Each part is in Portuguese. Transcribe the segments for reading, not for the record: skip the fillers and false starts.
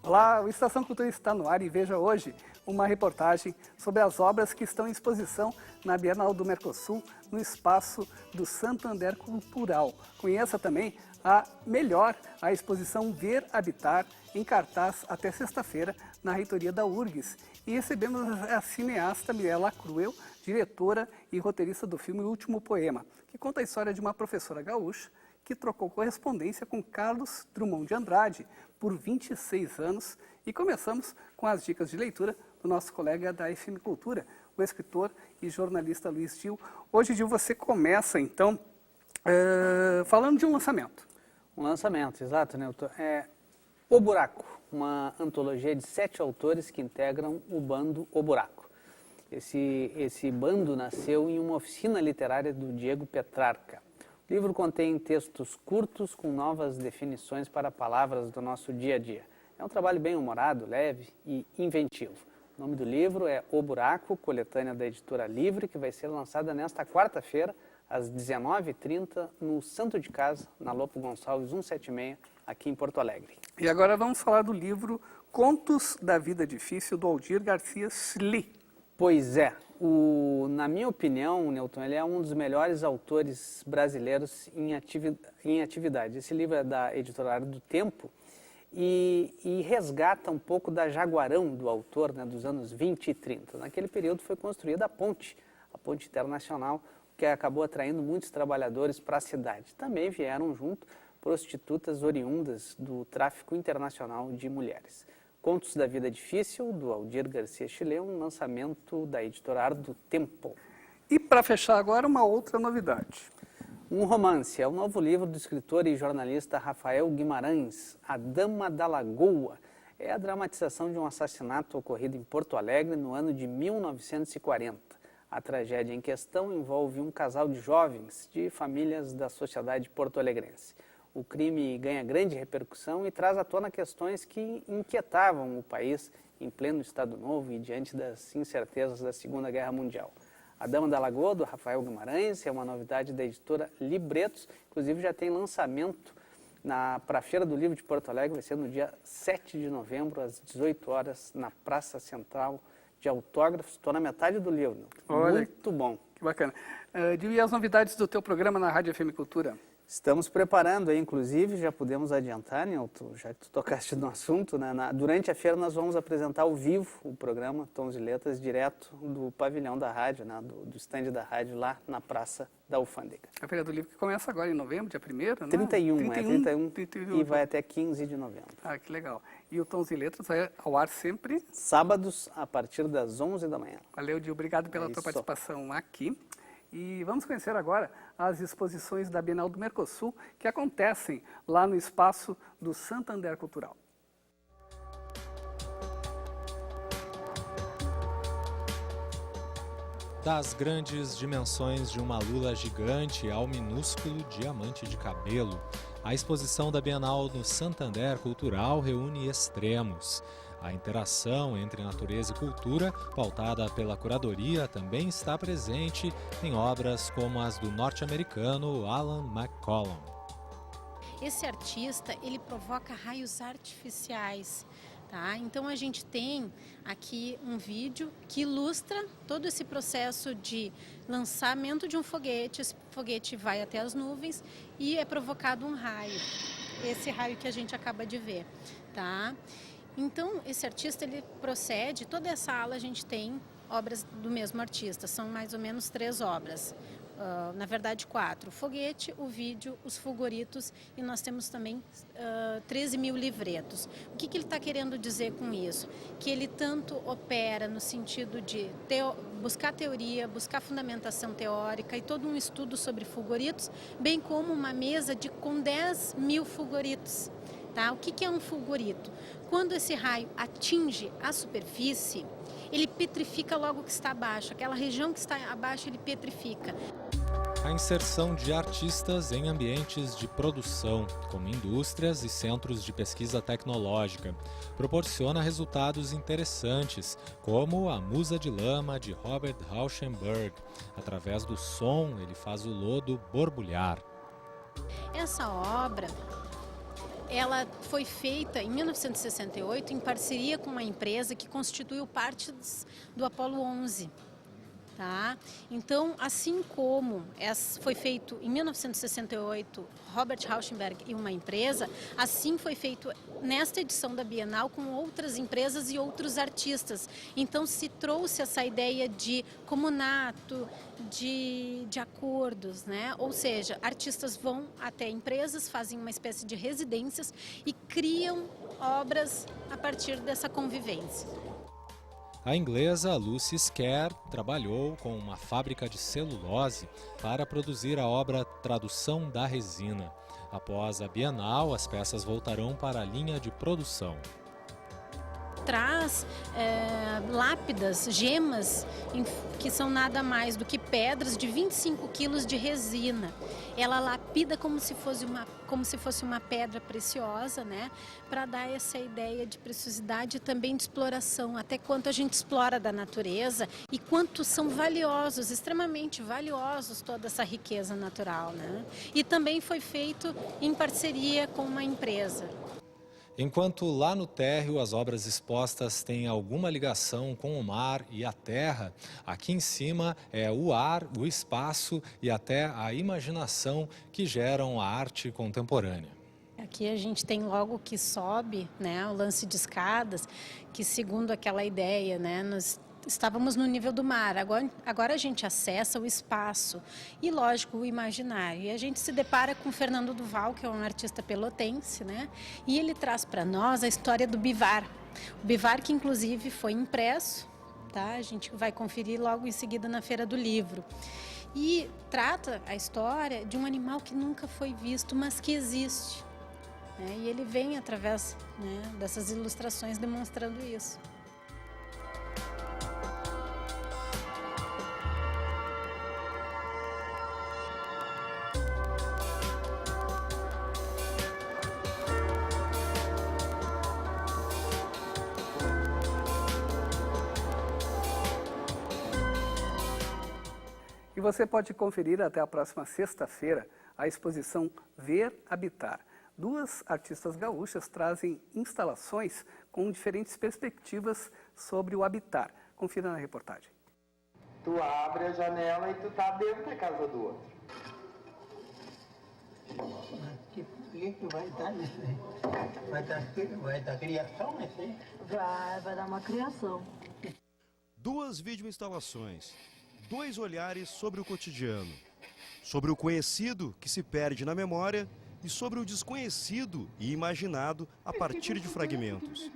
Olá, o Estação Cultura está no ar e veja hoje uma reportagem sobre as obras que estão em exposição na Bienal do Mercosul, no espaço do Santander Cultural. Conheça também a exposição Ver Habitar, em cartaz até sexta-feira na reitoria da URGS. E recebemos a cineasta Mirella Cruel, diretora e roteirista do filme O Último Poema, que conta a história de uma professora gaúcha que trocou correspondência com Carlos Drummond de Andrade por 26 anos. E começamos com as dicas de leitura do nosso colega da FM Cultura, o escritor e jornalista Luiz Gil. Hoje, Gil, você começa, então, falando de um lançamento. Um lançamento, exato, Nilton. O Buraco, uma antologia de 7 autores que integram o bando O Buraco. Esse bando nasceu em uma oficina literária do Diego Petrarca. O livro contém textos curtos com novas definições para palavras do nosso dia a dia. É um trabalho bem humorado, leve e inventivo. O nome do livro é O Buraco, coletânea da Editora Livre, que vai ser lançada nesta quarta-feira, às 19h30, no Santo de Casa, na Lopo Gonçalves 176, aqui em Porto Alegre. E agora vamos falar do livro Contos da Vida Difícil, do Aldir Garcia Schli. Pois é, na minha opinião, Nilton, ele é um dos melhores autores brasileiros em atividade. Esse livro é da Editora do Tempo e resgata um pouco da jaguarão do autor, né, dos anos 20 e 30. Naquele período foi construída a Ponte Internacional, que acabou atraindo muitos trabalhadores para a cidade. Também vieram junto prostitutas oriundas do tráfico internacional de mulheres. Contos da Vida Difícil, do Aldir Garcia Schli, um lançamento da Editora do Tempo. E para fechar agora, uma outra novidade. Um romance, é o novo livro do escritor e jornalista Rafael Guimarães, A Dama da Lagoa. É a dramatização de um assassinato ocorrido em Porto Alegre no ano de 1940. A tragédia em questão envolve um casal de jovens de famílias da sociedade porto-alegrense. O crime ganha grande repercussão e traz à tona questões que inquietavam o país em pleno Estado Novo e diante das incertezas da Segunda Guerra Mundial. A Dama da Lagoa, do Rafael Guimarães, é uma novidade da editora Libretos. Inclusive já tem lançamento para a Feira do Livro de Porto Alegre, vai ser no dia 7 de novembro, às 18 horas, na Praça Central de Autógrafos. Estou na metade do livro. Olha, muito bom. Que bacana. E as novidades do teu programa na Rádio FM Cultura? Estamos preparando aí, inclusive, já podemos adiantar, Nilton, já que tu tocaste no assunto, né? Durante a feira nós vamos apresentar ao vivo o programa Tons e Letras, direto do pavilhão da rádio, né? do stand da rádio, lá na Praça da Alfândega. A Feira do Livro que começa agora em novembro, dia 1º, né? 31 e vai até 15 de novembro. Ah, que legal. E o Tons e Letras vai ao ar sempre? Sábados, a partir das 11 da manhã. Valeu, Gil. Obrigado pela tua participação aqui. E vamos conhecer agora as exposições da Bienal do Mercosul, que acontecem lá no espaço do Santander Cultural. Das grandes dimensões de uma lula gigante ao minúsculo diamante de cabelo, a exposição da Bienal no Santander Cultural reúne extremos. A interação entre natureza e cultura, pautada pela curadoria, também está presente em obras como as do norte-americano Alan McCollum. Esse artista, ele provoca raios artificiais, tá? Então a gente tem aqui um vídeo que ilustra todo esse processo de lançamento de um foguete. Esse foguete vai até as nuvens e é provocado um raio. Esse raio que a gente acaba de ver, tá? Então, esse artista, ele procede, toda essa ala a gente tem obras do mesmo artista, são mais ou menos 3 obras, na verdade 4, o foguete, o vídeo, os fulguritos e nós temos também 13 mil livretos. O que ele está querendo dizer com isso? Que ele tanto opera no sentido de buscar teoria, buscar fundamentação teórica e todo um estudo sobre fulguritos, bem como uma mesa com 10 mil fulguritos. Tá? O que é um fulgurito? Quando esse raio atinge a superfície, ele petrifica logo o que está abaixo. Aquela região que está abaixo, ele petrifica. A inserção de artistas em ambientes de produção, como indústrias e centros de pesquisa tecnológica, proporciona resultados interessantes, como a Musa de Lama de Robert Rauschenberg. Através do som, ele faz o lodo borbulhar. Essa obra ela foi feita em 1968 em parceria com uma empresa que constituiu parte do Apollo 11. Tá? Então, assim como foi feito em 1968, Robert Rauschenberg e uma empresa, assim foi feito nesta edição da Bienal com outras empresas e outros artistas. Então, se trouxe essa ideia de comunato, de acordos, né? Ou seja, artistas vão até empresas, fazem uma espécie de residências e criam obras a partir dessa convivência. A inglesa Lucy Scare trabalhou com uma fábrica de celulose para produzir a obra Tradução da Resina. Após a Bienal, as peças voltarão para a linha de produção. Traz lápidas, gemas, que são nada mais do que pedras de 25 quilos de resina. Ela lapida como se fosse uma pedra preciosa, né? Para dar essa ideia de preciosidade e também de exploração, até quanto a gente explora da natureza e quanto são valiosos, extremamente valiosos, toda essa riqueza natural, né? E também foi feito em parceria com uma empresa. Enquanto lá no térreo as obras expostas têm alguma ligação com o mar e a terra, aqui em cima é o ar, o espaço e até a imaginação que geram a arte contemporânea. Aqui a gente tem logo que sobe, né, o lance de escadas, que segundo aquela ideia, né, nós estávamos no nível do mar, agora a gente acessa o espaço e, lógico, o imaginário. E a gente se depara com Fernando Duval, que é um artista pelotense, né? E ele traz para nós a história do bivar. O bivar que, inclusive, foi impresso, tá? A gente vai conferir logo em seguida na Feira do Livro. E trata a história de um animal que nunca foi visto, mas que existe, né? E ele vem através, né, dessas ilustrações demonstrando isso. E você pode conferir até a próxima sexta-feira a exposição Ver Habitar. Duas artistas gaúchas trazem instalações com diferentes perspectivas sobre o habitar. Confira na reportagem. Tu abre a janela e tu tá dentro da casa do outro. Que vai dar nisso aí? Vai dar criação nisso aí? Vai dar uma criação. Duas videoinstalações, dois olhares sobre o cotidiano, sobre o conhecido que se perde na memória e sobre o desconhecido e imaginado a partir de fragmentos.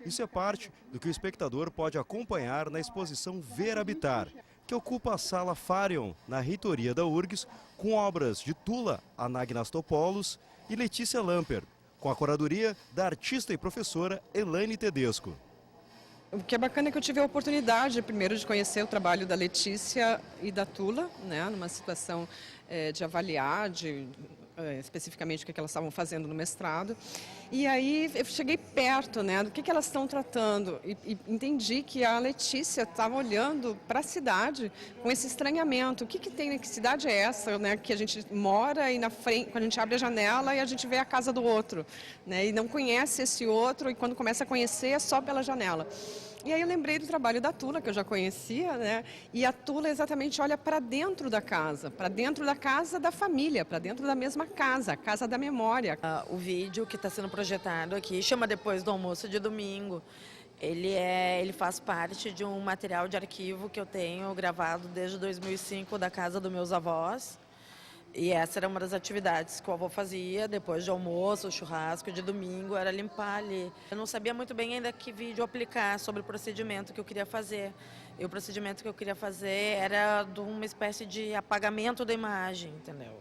Isso é parte do que o espectador pode acompanhar na exposição Ver Habitar, que ocupa a Sala Farion, na reitoria da URGS, com obras de Tula Anagnastopoulos e Letícia Lamper, com a curadoria da artista e professora Elaine Tedesco. O que é bacana é que eu tive a oportunidade, primeiro, de conhecer o trabalho da Letícia e da Tula, né, numa situação de avaliar, especificamente o que elas estavam fazendo no mestrado. E aí eu cheguei perto, né, do que elas estão tratando e entendi que a Letícia estava olhando para a cidade com esse estranhamento. O que tem, que cidade é essa, né, que a gente mora e na frente, quando a gente abre a janela e a gente vê a casa do outro, né, e não conhece esse outro, e quando começa a conhecer é só pela janela. E aí eu lembrei do trabalho da Tula, que eu já conhecia, né? E a Tula exatamente olha para dentro da casa da família, para dentro da mesma casa, a casa da memória. O vídeo que está sendo projetado aqui chama Depois do Almoço de Domingo. Ele faz parte de um material de arquivo que eu tenho gravado desde 2005 da casa dos meus avós. E essa era uma das atividades que o avô fazia depois de almoço, churrasco de domingo, era limpar ali. Eu não sabia muito bem ainda que vídeo aplicar sobre o procedimento que eu queria fazer. E o procedimento que eu queria fazer era de uma espécie de apagamento da imagem, entendeu?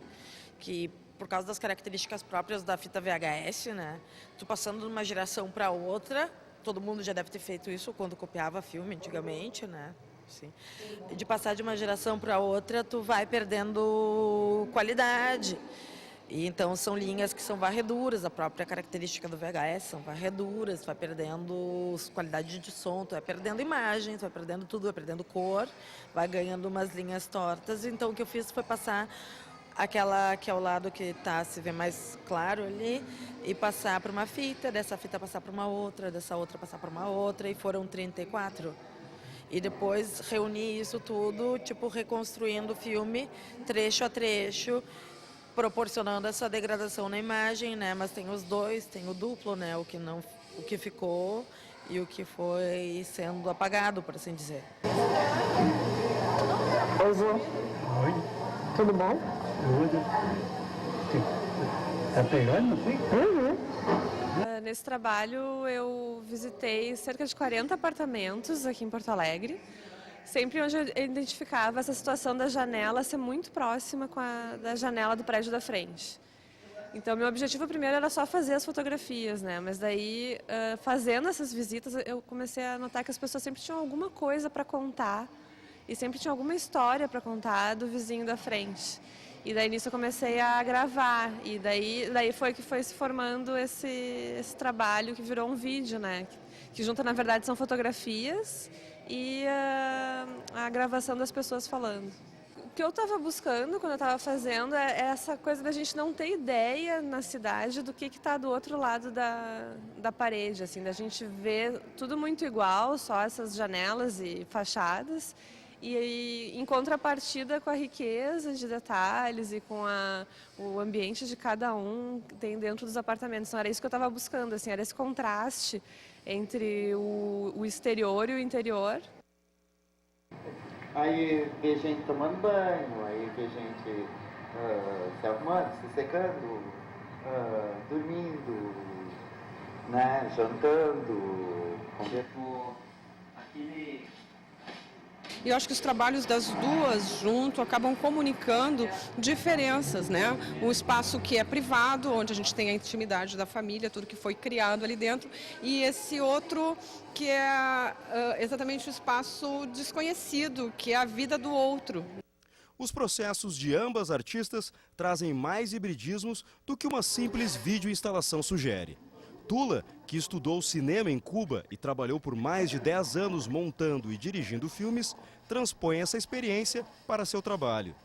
Que por causa das características próprias da fita VHS, né? Tu passando de uma geração para outra, todo mundo já deve ter feito isso quando copiava filme antigamente, né? Sim. De passar de uma geração para outra, tu vai perdendo qualidade. E então são linhas que são varreduras, a própria característica do VHS são varreduras, tu vai perdendo qualidade de som, tu vai perdendo imagem, tu vai perdendo tudo, vai perdendo cor, vai ganhando umas linhas tortas. Então o que eu fiz foi passar aquela que é o lado que se vê mais claro ali, e passar para uma fita, dessa fita passar para uma outra, dessa outra passar para uma outra, e foram 34. E depois reunir isso tudo, tipo, reconstruindo o filme, trecho a trecho, proporcionando essa degradação na imagem, né? Mas tem os dois, tem o duplo, né? O que ficou e o que foi sendo apagado, por assim dizer. Oi, Zô. Oi, Tudo bom? tudo. Tá pegando? Nesse trabalho eu visitei cerca de 40 apartamentos aqui em Porto Alegre, sempre onde eu identificava essa situação da janela ser muito próxima da janela do prédio da frente. Então, meu objetivo primeiro era só fazer as fotografias, né? Mas daí, fazendo essas visitas, eu comecei a notar que as pessoas sempre tinham alguma coisa para contar e sempre tinham alguma história para contar do vizinho da frente. E daí nisso eu comecei a gravar, e daí foi que foi se formando esse trabalho que virou um vídeo, né? Que junta, na verdade, são fotografias e a gravação das pessoas falando. O que eu estava buscando quando eu estava fazendo é essa coisa da gente não ter ideia na cidade do que está do outro lado da parede, assim, da gente ver tudo muito igual, só essas janelas e fachadas, e em contrapartida com a riqueza de detalhes e com o ambiente de cada um que tem dentro dos apartamentos. Então era isso que eu estava buscando, assim, era esse contraste entre o exterior e o interior. Aí vê gente tomando banho, aí vê gente se arrumando, se secando, dormindo, né, jantando, conversando. E eu acho que os trabalhos das duas junto acabam comunicando diferenças, né? O espaço que é privado, onde a gente tem a intimidade da família, tudo que foi criado ali dentro, e esse outro que é exatamente o espaço desconhecido, que é a vida do outro. Os processos de ambas artistas trazem mais hibridismos do que uma simples videoinstalação sugere. Tula, que estudou cinema em Cuba e trabalhou por mais de 10 anos montando e dirigindo filmes, transpõe essa experiência para seu trabalho.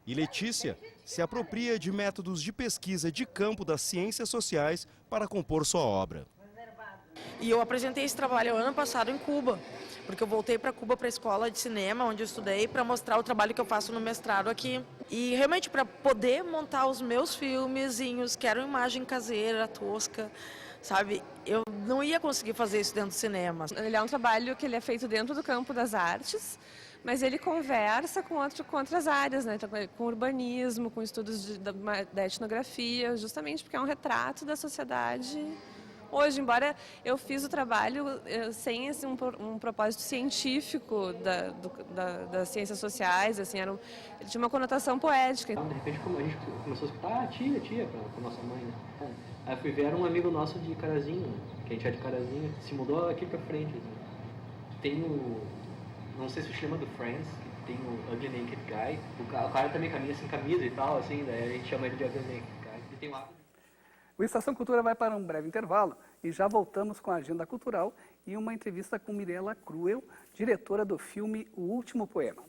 E Letícia se apropria de métodos de pesquisa de campo das ciências sociais para compor sua obra. E eu apresentei esse trabalho ano passado em Cuba, porque eu voltei para Cuba, para a escola de cinema, onde eu estudei, para mostrar o trabalho que eu faço no mestrado aqui. E realmente para poder montar os meus filmezinhos, que eram imagem caseira, tosca, sabe? Eu não ia conseguir fazer isso dentro do cinema. Ele é um trabalho que ele é feito dentro do campo das artes, mas ele conversa com outras áreas, né? Então, com urbanismo, com estudos da etnografia, justamente porque é um retrato da sociedade hoje. Embora eu fiz o trabalho sem um propósito científico das ciências sociais, assim, ele tinha uma conotação poética. De repente a gente começou a escutar, tia, com a nossa mãe, né? Aí eu fui ver, era um amigo nosso de Carazinho, né? Que a gente é de Carazinho, se mudou aqui pra frente. Assim. Tem não sei se você lembra do Friends, que tem o Ugly Naked Guy. O cara também caminha sem camisa e tal, assim, daí a gente chama ele de Ugly Naked Guy. E tem O Estação Cultura vai para um breve intervalo e já voltamos com a agenda cultural e uma entrevista com Mirella Cruel, diretora do filme O Último Poema.